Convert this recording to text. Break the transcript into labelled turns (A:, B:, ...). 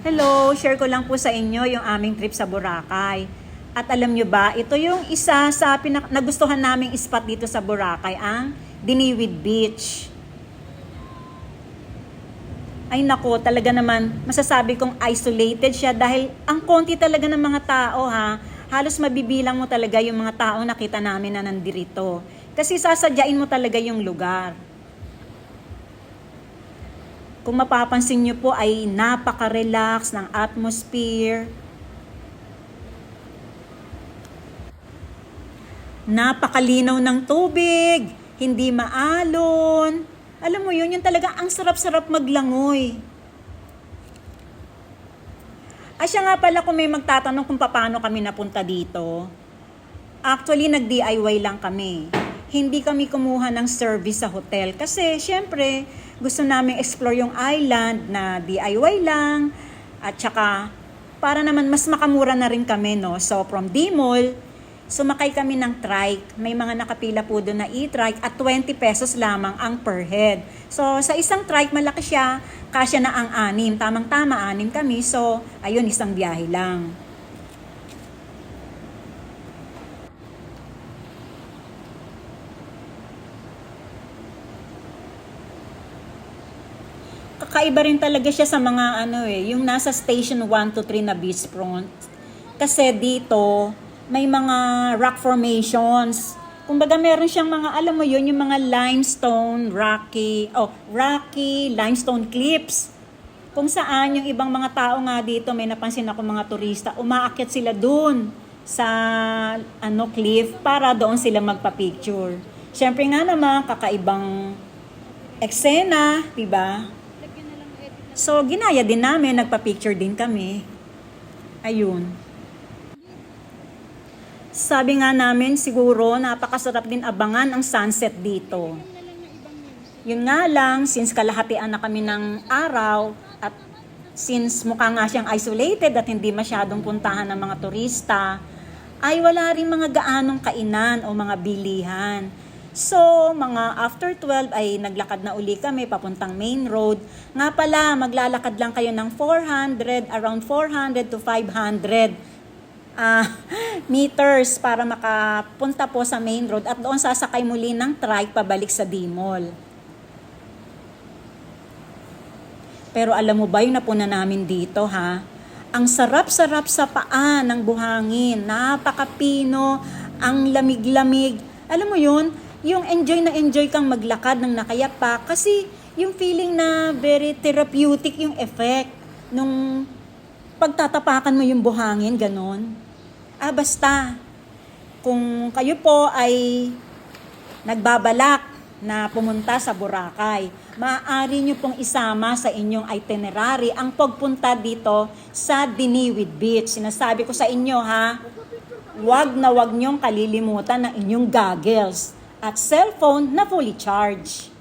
A: Hello, share ko lang po sa inyo yung aming trip sa Boracay. At alam nyo ba, ito yung isa sa nagustuhan naming spot dito sa Boracay, ang Diniwid Beach. Ay nako, talaga naman masasabi kong isolated siya dahil ang konti talaga ng mga tao ha. Halos mabibilang mo talaga yung mga tao nakita namin na nandirito. Kasi sasadyain mo talaga yung lugar. Kung mapapansin nyo po ay napaka-relax ng atmosphere. Napakalinaw ng tubig, hindi maalon. Alam mo yun, yung talaga ang sarap-sarap maglangoy. Ay siya nga pala kung may magtatanong kung paano kami napunta dito. Actually, nag-DIY lang kami. Hindi kami kumuha ng service sa hotel kasi syempre gusto namin explore yung island na DIY lang at saka para naman mas makamura na rin kami, no. So from D-Mall, sumakay kami ng trike. May mga nakapila po doon na e-trike at 20 pesos lamang ang per head. So sa isang trike malaki siya, kasya na ang 6. Tamang-tama 6 kami. So ayun, isang biyahe lang. Kakaiba rin talaga siya sa mga yung nasa station 1 to 3 na beachfront. Kasi dito, may mga rock formations. Kumbaga meron siyang mga, alam mo yun, yung mga limestone, rocky limestone cliffs. Kung saan yung ibang mga tao nga dito, may napansin ako mga turista, umaakyat sila dun sa cliff para doon sila magpa-picture. Siyempre nga naman, kakaibang eksena, diba? So, ginaya din namin, nagpa-picture din kami. Ayun. Sabi nga namin, siguro, napakasarap din abangan ang sunset dito. Yun nga lang, since kalahatian na kami ng araw, at since mukha nga siyang isolated at hindi masyadong puntahan ng mga turista, ay wala rin mga gaanong kainan o mga bilihan. So, mga after 12 ay naglakad na uli kami papuntang main road. Nga pala, maglalakad lang kayo ng around 400 to 500 meters para makapunta po sa main road at doon sasakay muli ng trike pabalik sa D-Mall. Pero alam mo ba yung napuna namin dito ha? Ang sarap-sarap sa paa ng buhangin, napakapino, ang lamig-lamig. Alam mo yun? Yung enjoy na enjoy kang maglakad ng nakayapa kasi yung feeling na very therapeutic yung effect nung pagtatapakan mo yung buhangin, ganon. Basta, kung kayo po ay nagbabalak na pumunta sa Boracay, maaari nyo pong isama sa inyong itinerary ang pagpunta dito sa Diniwid Beach. Sinasabi ko sa inyo ha, wag na wag nyong kalilimutan ng inyong goggles at cellphone na fully charged.